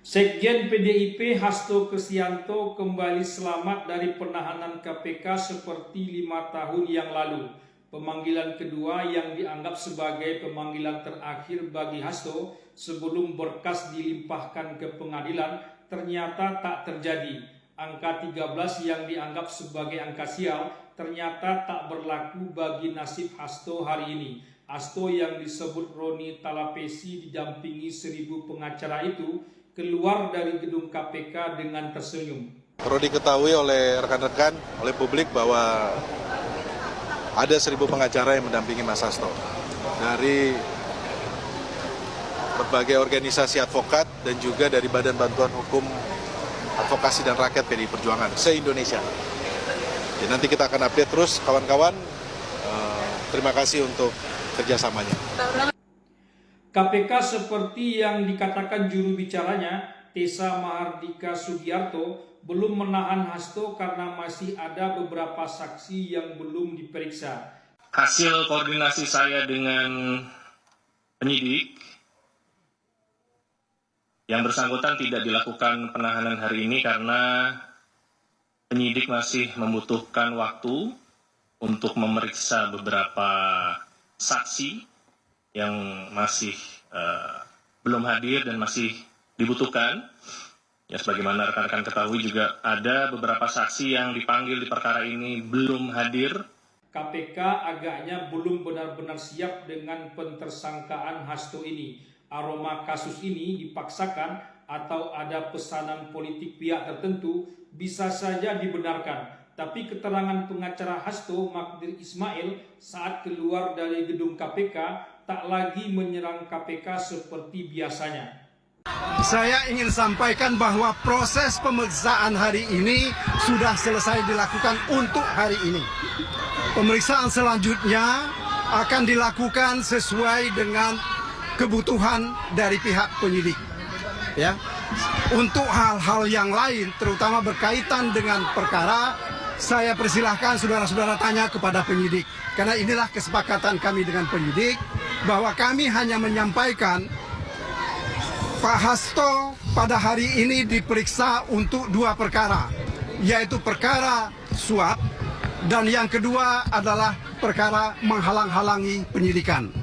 Sekjen PDIP Hasto Kristianto kembali selamat dari penahanan KPK seperti 5 tahun yang lalu. Pemanggilan kedua yang dianggap sebagai pemanggilan terakhir bagi Hasto sebelum berkas dilimpahkan ke pengadilan ternyata tak terjadi. Angka 13 yang dianggap sebagai angka sial ternyata tak berlaku bagi nasib Hasto hari ini. Hasto yang disebut Roni Talapesi didampingi 1000 pengacara itu keluar dari gedung KPK dengan tersenyum. Perlu diketahui oleh rekan-rekan, oleh publik bahwa ada 1000 pengacara yang mendampingi Mas Hasto dari berbagai organisasi advokat dan juga dari Badan Bantuan Hukum Advokasi dan Rakyat PDI Perjuangan se-Indonesia. Jadi nanti kita akan update terus kawan-kawan. Terima kasih untuk kerjasamanya. KPK seperti yang dikatakan juru bicaranya, Tessa Mahardika Sugiarto, belum menahan Hasto karena masih ada beberapa saksi yang belum diperiksa. Hasil koordinasi saya dengan penyidik, yang bersangkutan tidak dilakukan penahanan hari ini karena penyidik masih membutuhkan waktu untuk memeriksa beberapa saksi yang masih belum hadir dan masih dibutuhkan. Ya, sebagaimana rekan-rekan ketahui juga ada beberapa saksi yang dipanggil di perkara ini belum hadir. KPK agaknya belum benar-benar siap dengan pentersangkaan Hasto ini. Aroma kasus ini dipaksakan atau ada pesanan politik pihak tertentu bisa saja dibenarkan. Tapi keterangan pengacara Hasto, Magdir Ismail, saat keluar dari gedung KPK tak lagi menyerang KPK seperti biasanya. Saya ingin sampaikan bahwa proses pemeriksaan hari ini sudah selesai dilakukan untuk hari ini. Pemeriksaan selanjutnya akan dilakukan sesuai dengan kebutuhan dari pihak penyidik. Ya. Untuk hal-hal yang lain, terutama berkaitan dengan perkara, saya persilahkan saudara-saudara tanya kepada penyidik. Karena inilah kesepakatan kami dengan penyidik, bahwa kami hanya menyampaikan Pak Hasto pada hari ini diperiksa untuk 2 perkara, yaitu perkara suap dan yang kedua adalah perkara menghalang-halangi penyidikan.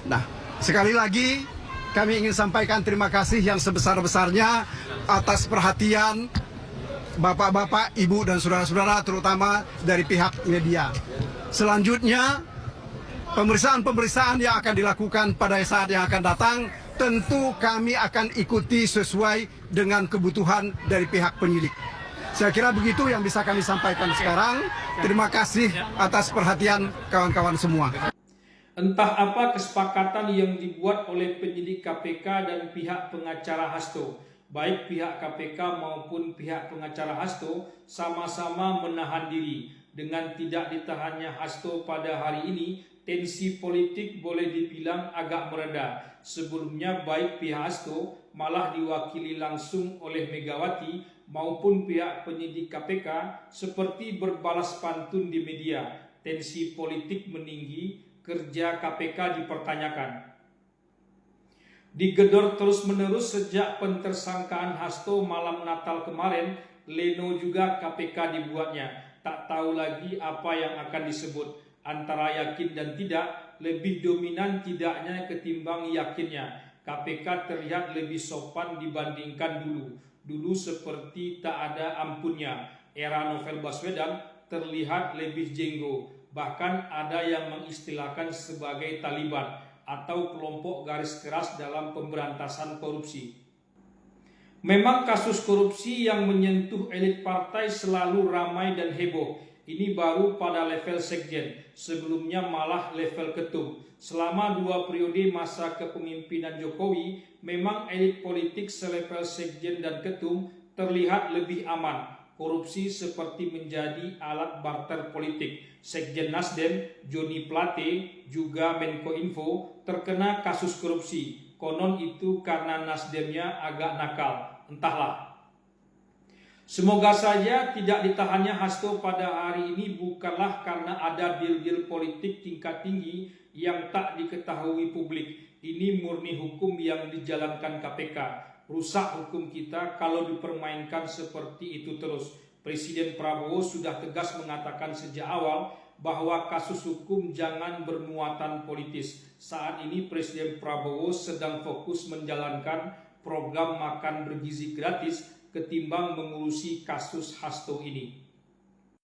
Nah, sekali lagi kami ingin sampaikan terima kasih yang sebesar-besarnya atas perhatian Bapak-bapak, Ibu dan saudara-saudara terutama dari pihak media. Selanjutnya pemeriksaan-pemeriksaan yang akan dilakukan pada saat yang akan datang tentu kami akan ikuti sesuai dengan kebutuhan dari pihak penyidik. Saya kira begitu yang bisa kami sampaikan sekarang. Terima kasih atas perhatian kawan-kawan semua. Entah apa kesepakatan yang dibuat oleh penyidik KPK dan pihak pengacara Hasto. Baik pihak KPK maupun pihak pengacara Hasto sama-sama menahan diri. Dengan tidak ditahannya Hasto pada hari ini, tensi politik boleh dibilang agak mereda. Sebelumnya baik pihak Hasto malah diwakili langsung oleh Megawati maupun pihak penyidik KPK seperti berbalas pantun di media. Tensi politik meninggi, kerja KPK dipertanyakan. Digedor terus-menerus sejak pentersangkaan Hasto malam Natal kemarin, Leno juga KPK dibuatnya. Tak tahu lagi apa yang akan disebut. Antara yakin dan tidak, lebih dominan tidaknya ketimbang yakinnya. KPK terlihat lebih sopan dibandingkan dulu. Dulu seperti tak ada ampunnya. Era Novel Baswedan terlihat lebih jenggo. Bahkan ada yang mengistilahkan sebagai Taliban atau kelompok garis keras dalam pemberantasan korupsi. Memang kasus korupsi yang menyentuh elit partai selalu ramai dan heboh. Ini baru pada level sekjen, sebelumnya malah level ketum. Selama 2 periode masa kepemimpinan Jokowi, memang elit politik selevel sekjen dan ketum terlihat lebih aman. Korupsi seperti menjadi alat barter politik. Sekjen Nasdem, Joni Plate, juga Menko Info terkena kasus korupsi. Konon itu karena Nasdemnya agak nakal, entahlah. Semoga saja tidak ditahannya Hasto pada hari ini bukanlah karena ada deal-deal politik tingkat tinggi yang tak diketahui publik. Ini murni hukum yang dijalankan KPK. rusak hukum kita kalau dipermainkan seperti itu terus. Presiden Prabowo sudah tegas mengatakan sejak awal bahwa kasus hukum jangan bermuatan politis. Saat ini Presiden Prabowo sedang fokus menjalankan program makan bergizi gratis ketimbang mengurusi kasus Hasto ini.